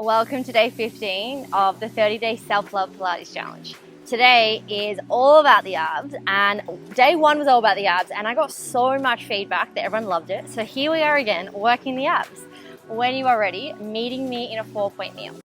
Welcome to day 15 of the 30-day Self Love Pilates challenge. Today is all about the abs, and day 1 was all about the abs, and I got so much feedback that everyone loved it. So here we are again, working the abs. When you are ready, meeting me in a 4-point kneel.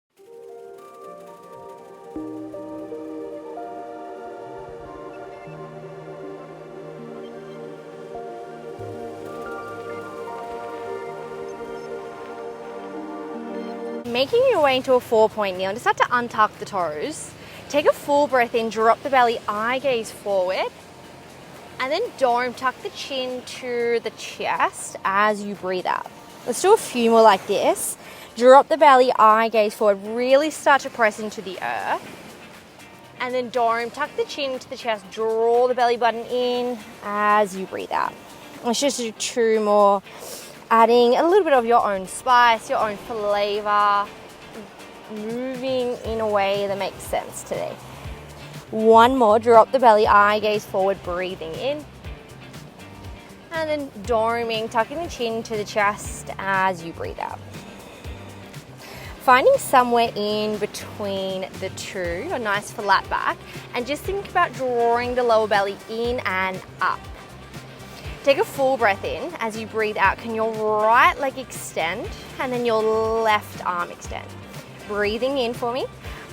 Making your way into a 4-point kneel, just have to untuck the toes. Take a full breath in, drop the belly, eye gaze forward, and then dome tuck the chin to the chest as you breathe out. Let's do a few more like this. Drop the belly, eye gaze forward, really start to press into the earth. And then dome tuck the chin to the chest, draw the belly button in as you breathe out. Let's just do 2 more. Adding a little bit of your own spice, your own flavor, moving in a way that makes sense today. 1 more, drop the belly, eye gaze forward, breathing in. And then doming, tucking the chin to the chest as you breathe out. Finding somewhere in between the two, a nice flat back, and just think about drawing the lower belly in and up. Take a full breath in. As you breathe out, can your right leg extend and then your left arm extend? Breathing in for me.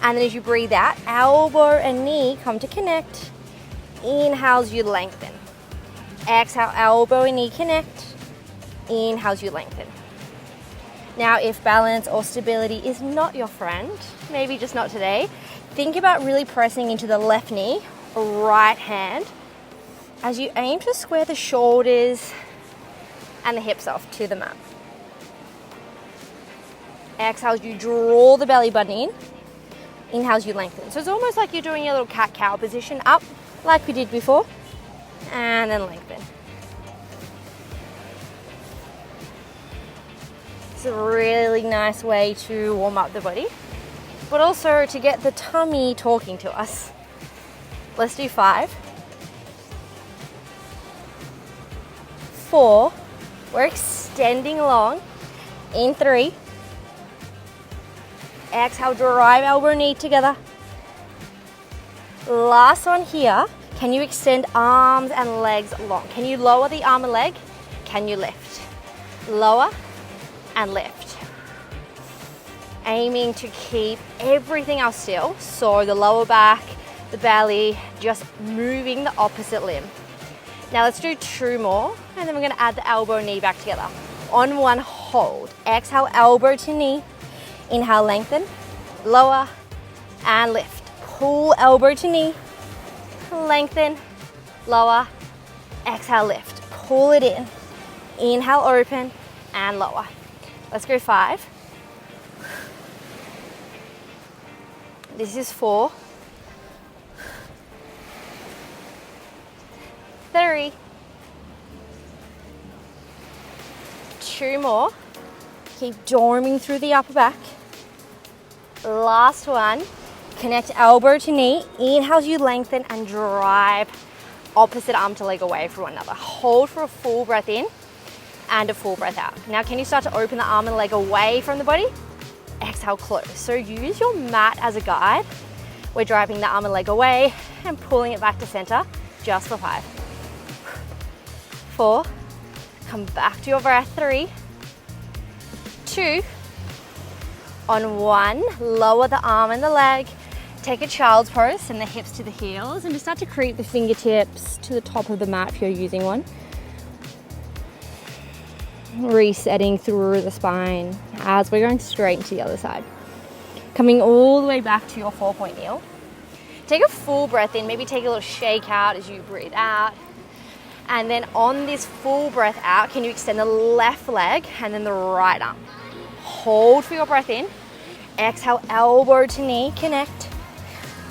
And then as you breathe out, elbow and knee come to connect. Inhales, you lengthen. Exhale, elbow and knee connect. Inhales, you lengthen. Now, if balance or stability is not your friend, maybe just not today, think about really pressing into the left knee, right hand, as you aim to square the shoulders and the hips off to the mat. Exhales, you draw the belly button in. Inhales, you lengthen. So it's almost like you're doing a little cat-cow position, up like we did before, and then lengthen. It's a really nice way to warm up the body, but also to get the tummy talking to us. Let's do 5. 4, we're extending long, in 3, exhale, drive elbow knee together. Last one here, can you extend arms and legs long? Can you lower the arm and leg? Can you lift? Lower and lift. Aiming to keep everything else still, so the lower back, the belly, just moving the opposite limb. Now let's do 2 more, and then we're gonna add the elbow and knee back together. On 1, hold. Exhale, elbow to knee. Inhale, lengthen, lower, and lift. Pull elbow to knee, lengthen, lower, exhale, lift. Pull it in. Inhale, open, and lower. Let's go 5. This is 4. 3. 2 more. Keep doming through the upper back. Last one. Connect elbow to knee. Inhales, you lengthen and drive opposite arm to leg away from one another. Hold for a full breath in and a full breath out. Now, can you start to open the arm and leg away from the body? Exhale, close. So use your mat as a guide. We're driving the arm and leg away and pulling it back to center just for 5. 4, come back to your breath. 3, 2, on 1, lower the arm and the leg. Take a child's pose, send the hips to the heels, and just start to creep the fingertips to the top of the mat if you're using one. Resetting through the spine as we're going straight to the other side. Coming all the way back to your 4-point kneel. Take a full breath in, maybe take a little shake out as you breathe out. And then on this full breath out, can you extend the left leg and then the right arm? Hold for your breath in. Exhale, elbow to knee, connect.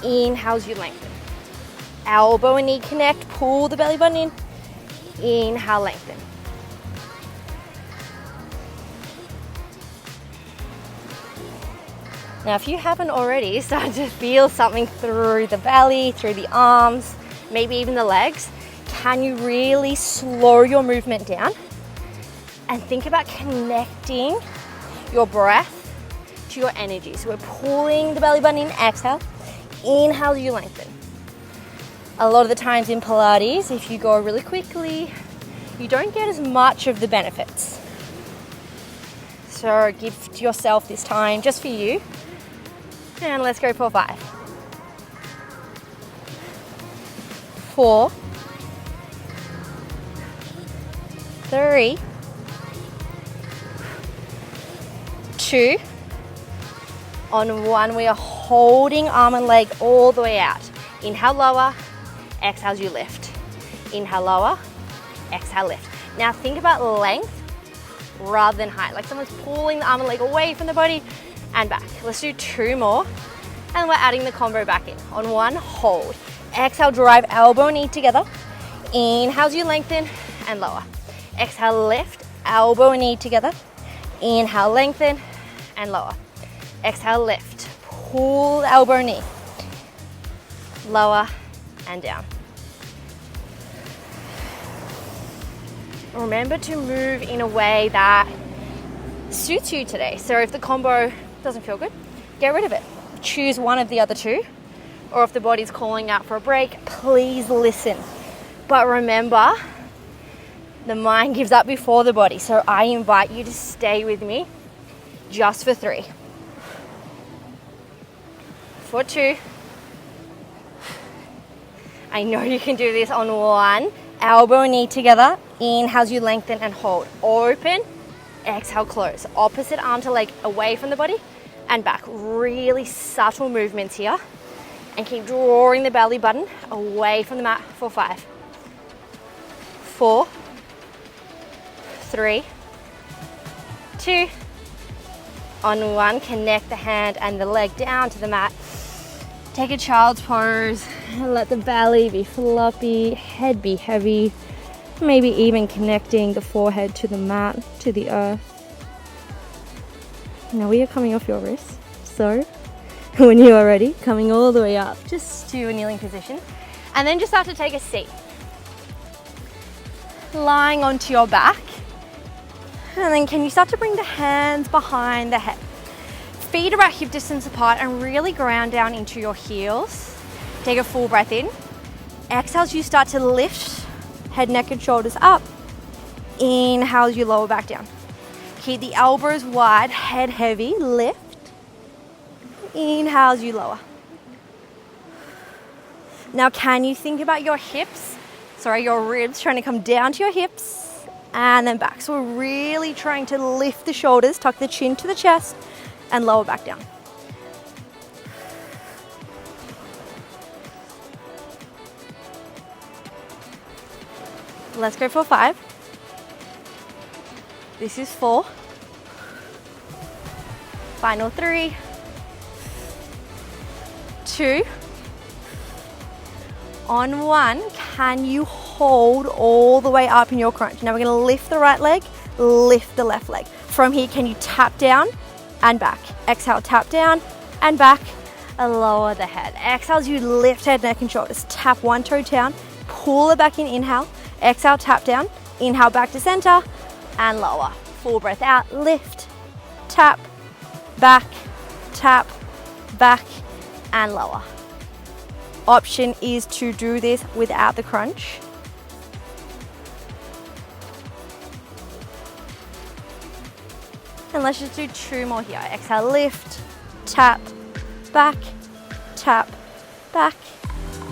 Inhales, you lengthen. Elbow and knee connect, pull the belly button in. Inhale, lengthen. Now, if you haven't already started to feel something through the belly, through the arms, maybe even the legs, can you really slow your movement down and think about connecting your breath to your energy. So we're pulling the belly button in, exhale. Inhale, you lengthen. A lot of the times in Pilates, if you go really quickly, you don't get as much of the benefits. So give yourself this time just for you. And let's go for 5. 4, 3, 2, on 1, we are holding arm and leg all the way out. Inhale, lower, exhale as you lift. Inhale, lower, exhale, lift. Now think about length rather than height, like someone's pulling the arm and leg away from the body and back. Let's do 2 more, and we're adding the combo back in. On 1, hold. Exhale, drive elbow and knee together. Inhale as you lengthen and lower. Exhale, lift, elbow and knee together. Inhale, lengthen and lower. Exhale, lift, pull elbow, knee, lower and down. Remember to move in a way that suits you today. So if the combo doesn't feel good, get rid of it. Choose one of the other 2. Or if the body's calling out for a break, please listen. But remember, the mind gives up before the body. So I invite you to stay with me just for 3. For 2. I know you can do this on 1. Elbow and knee together. Inhale as you lengthen and hold. Open. Exhale, close. Opposite arm to leg away from the body and back. Really subtle movements here. And keep drawing the belly button away from the mat for 5. 4, 3, 2. On 1, connect the hand and the leg down to the mat. Take a child's pose and let the belly be floppy, head be heavy, maybe even connecting the forehead to the mat, to the earth. Now we are coming off your wrist, so when you are ready, coming all the way up just to a kneeling position, and then just start to take a seat. Lying onto your back, and then can you start to bring the hands behind the head? Feet about hip distance apart and really ground down into your heels. Take a full breath in. Exhale as you start to lift head, neck and shoulders up. Inhale as you lower back down. Keep the elbows wide, head heavy, lift. Inhale as you lower. Now can you think about your hips, your ribs trying to come down to your hips and then back. So we're really trying to lift the shoulders, tuck the chin to the chest and lower back down. Let's go for 5. This is 4. Final 3, 2. On 1, can you hold all the way up in your crunch? Now we're going to lift the right leg, lift the left leg. From here, can you tap down and back? Exhale, tap down and back, and lower the head. Exhale as you lift head, neck and shoulders. Tap one toe down, pull it back in, inhale. Exhale, tap down, inhale back to center and lower. Full breath out, lift, tap, back, and lower. Option is to do this without the crunch. And let's just do 2 more here. Exhale, lift, tap, back,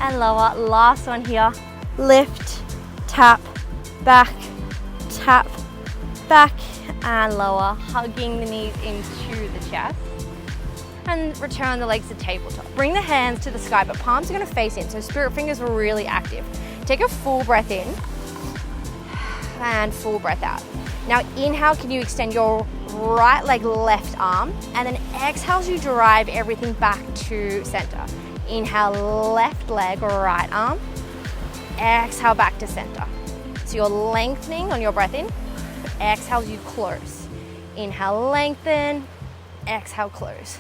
and lower. Last one here. Lift, tap, back, and lower. Hugging the knees into the chest. And return the legs to tabletop. Bring the hands to the sky, but palms are going to face in, so spirit fingers are really active. Take a full breath in and full breath out. Now inhale, can you extend your right leg, left arm, and then exhale as you drive everything back to center. Inhale, left leg, right arm. Exhale, back to center. So you're lengthening on your breath in. Exhale as you close. Inhale, lengthen. Exhale, close.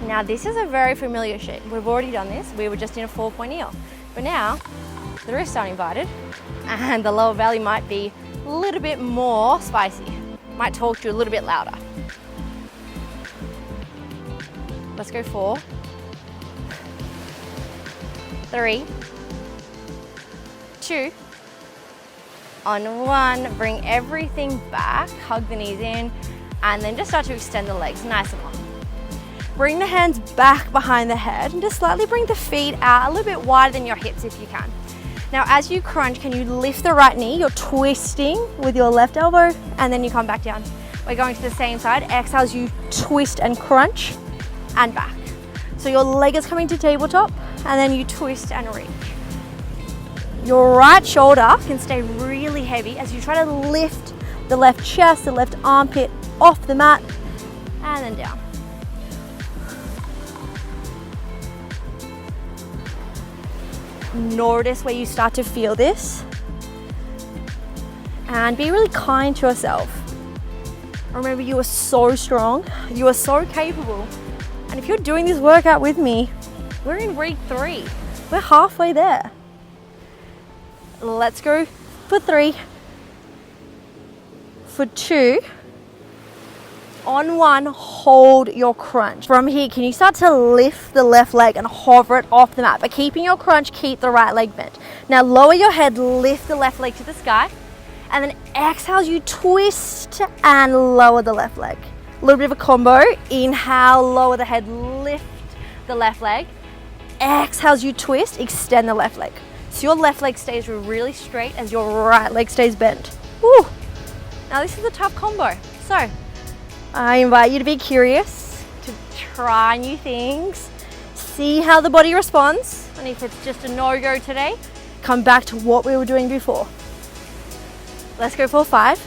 Now this is a very familiar shape. We've already done this. We were just in a 4-point heel. But now The wrists aren't invited. And the lower belly might be a little bit more spicy. Might talk to you a little bit louder. Let's go 4, 3, 2, on 1. Bring everything back, hug the knees in, and then just start to extend the legs nice and long. Bring the hands back behind the head and just slightly bring the feet out a little bit wider than your hips if you can. Now as you crunch, can you lift the right knee? You're twisting with your left elbow and then you come back down. We're going to the same side. Exhale as you twist and crunch and back. So your leg is coming to tabletop and then you twist and reach. Your right shoulder can stay really heavy as you try to lift the left chest, the left armpit off the mat and then down. Notice where you start to feel this and be really kind to yourself. Remember, you are so strong, you are so capable, and if you're doing this workout with me, we're in week 3. We're halfway there. Let's go for 3, for 2, on 1, hold your crunch. From here, can you start to lift the left leg and hover it off the mat? But keeping your crunch, keep the right leg bent. Now lower your head, lift the left leg to the sky, and then exhale as you twist and lower the left leg. A little bit of a combo. Inhale, lower the head, lift the left leg. Exhale as you twist, extend the left leg. So your left leg stays really straight as your right leg stays bent. Woo! Now this is a tough combo. So I invite you to be curious, to try new things, see how the body responds, and if it's just a no-go today, come back to what we were doing before. Let's go for 5.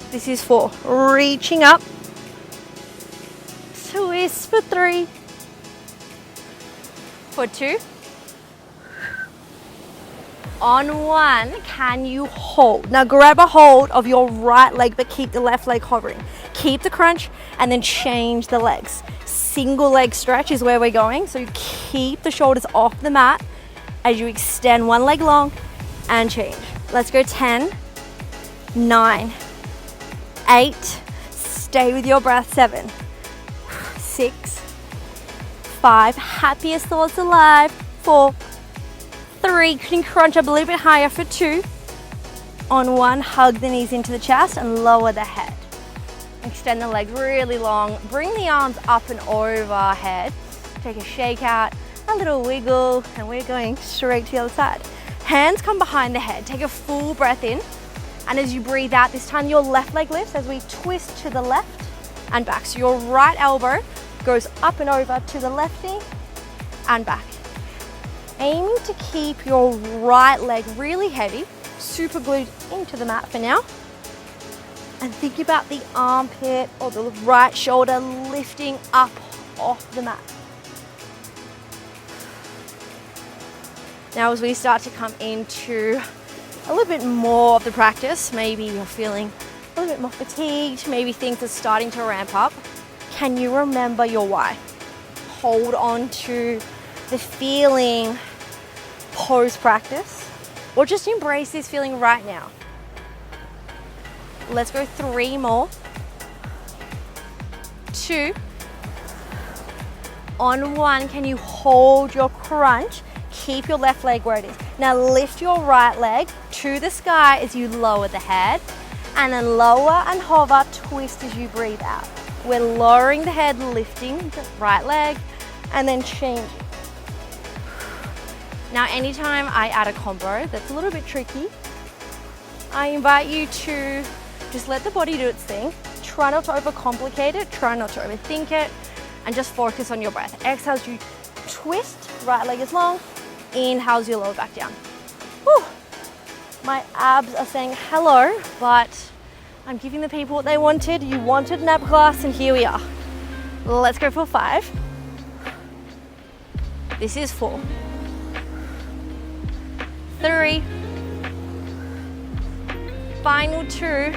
This is 4. Reaching up. Twist for 3. For 2. On 1, can you hold? Now grab a hold of your right leg, but keep the left leg hovering. Keep the crunch and then change the legs. Single leg stretch is where we're going. So you keep the shoulders off the mat as you extend one leg long and change. Let's go 10, 9, 8, stay with your breath, 7, 6, 5, happiest thoughts alive, 4, 3, can you crunch up a little bit higher for 2. On 1, hug the knees into the chest and lower the head. Extend the legs really long. Bring the arms up and overhead. Take a shake out, a little wiggle, and we're going straight to the other side. Hands come behind the head. Take a full breath in. And as you breathe out, this time your left leg lifts as we twist to the left and back. So your right elbow goes up and over to the left knee and back. Aiming to keep your right leg really heavy, super glued into the mat for now. And think about the armpit or the right shoulder lifting up off the mat. Now as we start to come into a little bit more of the practice, maybe you're feeling a little bit more fatigued, maybe things are starting to ramp up, can you remember your why? Hold on to the feeling post-practice, or just embrace this feeling right now. Let's go 3 more. 2. On 1, can you hold your crunch? Keep your left leg where it is. Now lift your right leg to the sky as you lower the head, and then lower and hover, twist as you breathe out. We're lowering the head, lifting the right leg, and then changing. Now, anytime I add a combo that's a little bit tricky, I invite you to just let the body do its thing. Try not to overcomplicate it, try not to overthink it, and just focus on your breath. Exhale as you twist, right leg is long. Inhale as you lower back down. Whew. My abs are saying hello, but I'm giving the people what they wanted. You wanted an ab class, and here we are. Let's go for 5. This is 4. 3. Final 2.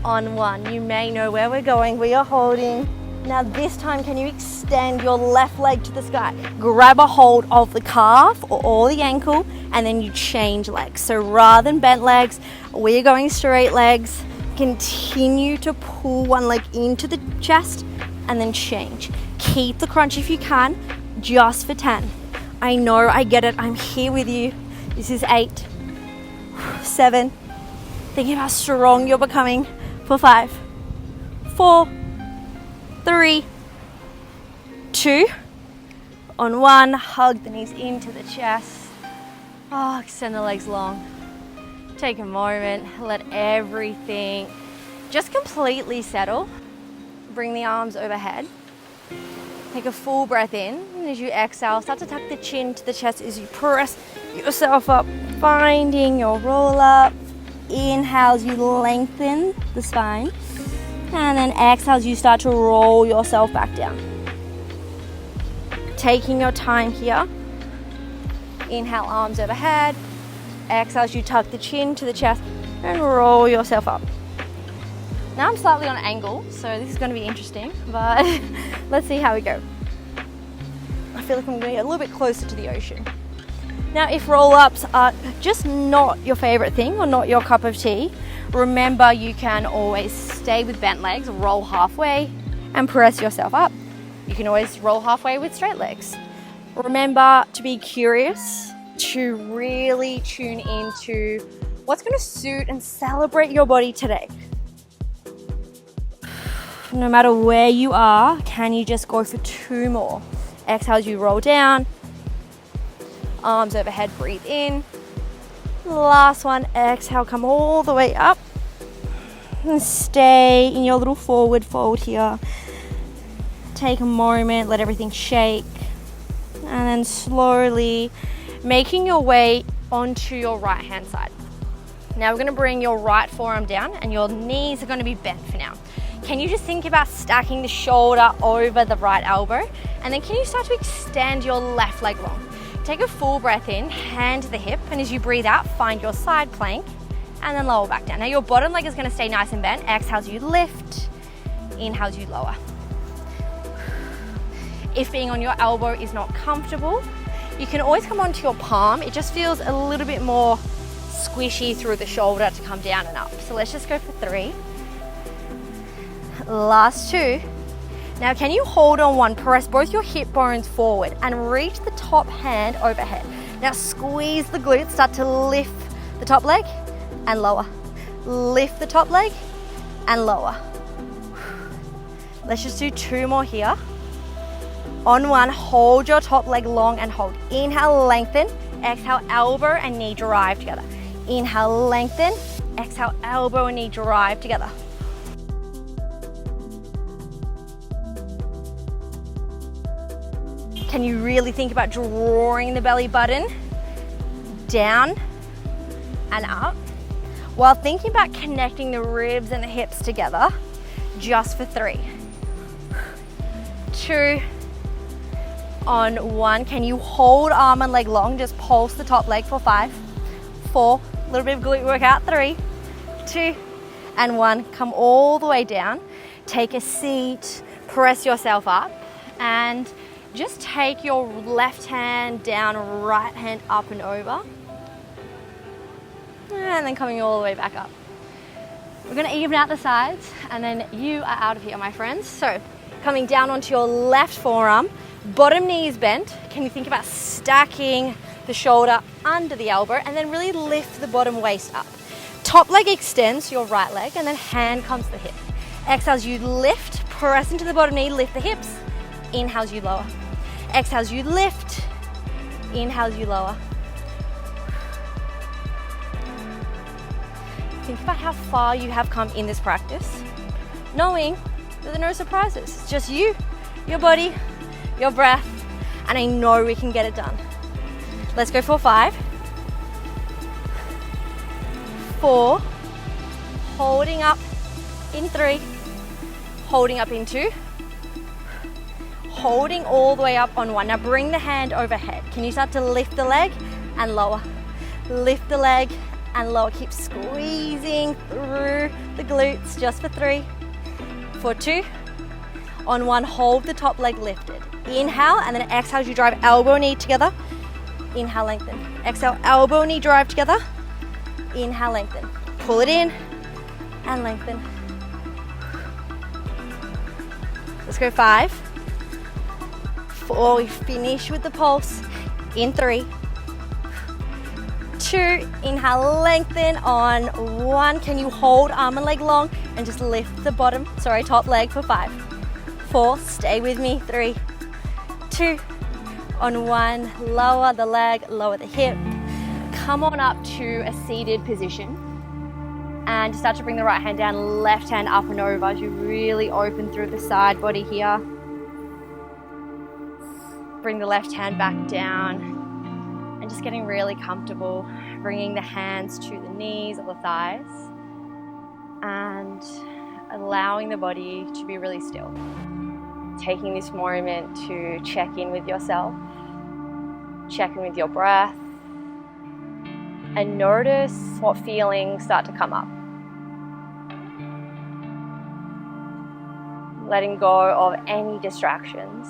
On 1. You may know where we're going. We are holding Now this time, can you extend your left leg to the sky? Grab a hold of the calf or the ankle, and then you change legs. So rather than bent legs, we're going straight legs. Continue to pull one leg into the chest and then change. Keep the crunch if you can, just for 10. I know, I get it, I'm here with you. This is 8, 7, think of how strong you're becoming for 5, 4, 3, 2, on 1, hug the knees into the chest. Oh, extend the legs long. Take a moment, let everything just completely settle. Bring the arms overhead. Take a full breath in, and as you exhale, start to tuck the chin to the chest as you press yourself up, finding your roll up. Inhales, you lengthen the spine, and then exhales, you start to roll yourself back down. Taking your time here. Inhale, arms overhead. Exhale, you tuck the chin to the chest and roll yourself up. Now I'm slightly on an angle, so this is going to be interesting, but let's see how we go. I feel like I'm going to get a little bit closer to the ocean. Now, if roll-ups are just not your favorite thing or not your cup of tea, remember you can always stay with bent legs, roll halfway, and press yourself up. You can always roll halfway with straight legs. Remember to be curious, to really tune into what's going to suit and celebrate your body today. No matter where you are, can you just go for 2 more? Exhale, you roll down. Arms overhead, breathe in. Last one, exhale, come all the way up. And stay in your little forward fold here. Take a moment, let everything shake. And then slowly making your way onto your right hand side. Now we're going to bring your right forearm down and your knees are going to be bent for now. Can you just think about stacking the shoulder over the right elbow? And then can you start to extend your left leg long? Take a full breath in, hand to the hip, and as you breathe out, find your side plank and then lower back down. Now your bottom leg is going to stay nice and bent. Exhales, you lift. Inhales, you lower. If being on your elbow is not comfortable, you can always come onto your palm. It just feels a little bit more squishy through the shoulder to come down and up. So let's just go for 3. Last 2. Now can you hold on one, press both your hip bones forward and reach the top hand overhead. Now squeeze the glutes, start to lift the top leg and lower. Lift the top leg and lower. Let's just do 2 more here. On 1, hold your top leg long and hold. Inhale, lengthen. Exhale, elbow and knee drive together. Inhale, lengthen. Exhale, elbow and knee drive together. Can you really think about drawing the belly button down and up while thinking about connecting the ribs and the hips together just for 3, 2, on 1. Can you hold arm and leg long? Just pulse the top leg for 5, 4, a little bit of glute workout, 3, 2, and 1. Come all the way down. Take a seat, press yourself up, and just take your left hand down, right hand up and over. And then coming all the way back up. We're gonna even out the sides and then you are out of here, my friends. So coming down onto your left forearm, bottom knee is bent. Can you think about stacking the shoulder under the elbow and then really lift the bottom waist up. Top leg extends your right leg and then hand comes to the hip. Exhales, you lift, press into the bottom knee, lift the hips. Inhales, you lower. Exhales, you lift. Inhales, you lower. Think about how far you have come in this practice, knowing that there are no surprises. It's just you, your body, your breath, and I know we can get it done. Let's go for 5, 4, holding up in 3, holding up in 2, holding all the way up on 1. Now bring the hand overhead. Can you start to lift the leg and lower? Lift the leg and lower. Keep squeezing through the glutes just for 3, for 2. On one, hold the top leg lifted. Inhale, and then exhale as you drive elbow, knee together. Inhale, lengthen. Exhale, elbow, knee drive together. Inhale, lengthen. Pull it in and lengthen. Let's go 5, 4, we finish with the pulse. In 3, 2, inhale, lengthen. On 1, can you hold arm and leg long and just lift the top leg for 5, 4, stay with me, 3, 2, on 1, lower the leg, lower the hip. Come on up to a seated position and start to bring the right hand down, left hand up and over as you really open through the side body here. Bring the left hand back down and just getting really comfortable, bringing the hands to the knees or the thighs and allowing the body to be really still. Taking this moment to check in with yourself, check in with your breath, and notice what feelings start to come up. Letting go of any distractions.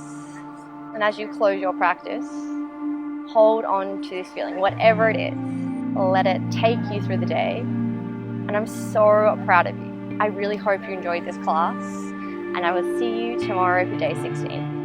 And as you close your practice, hold on to this feeling, whatever it is. Let it take you through the day. And I'm so proud of you. I really hope you enjoyed this class. And I will see you tomorrow for day 16.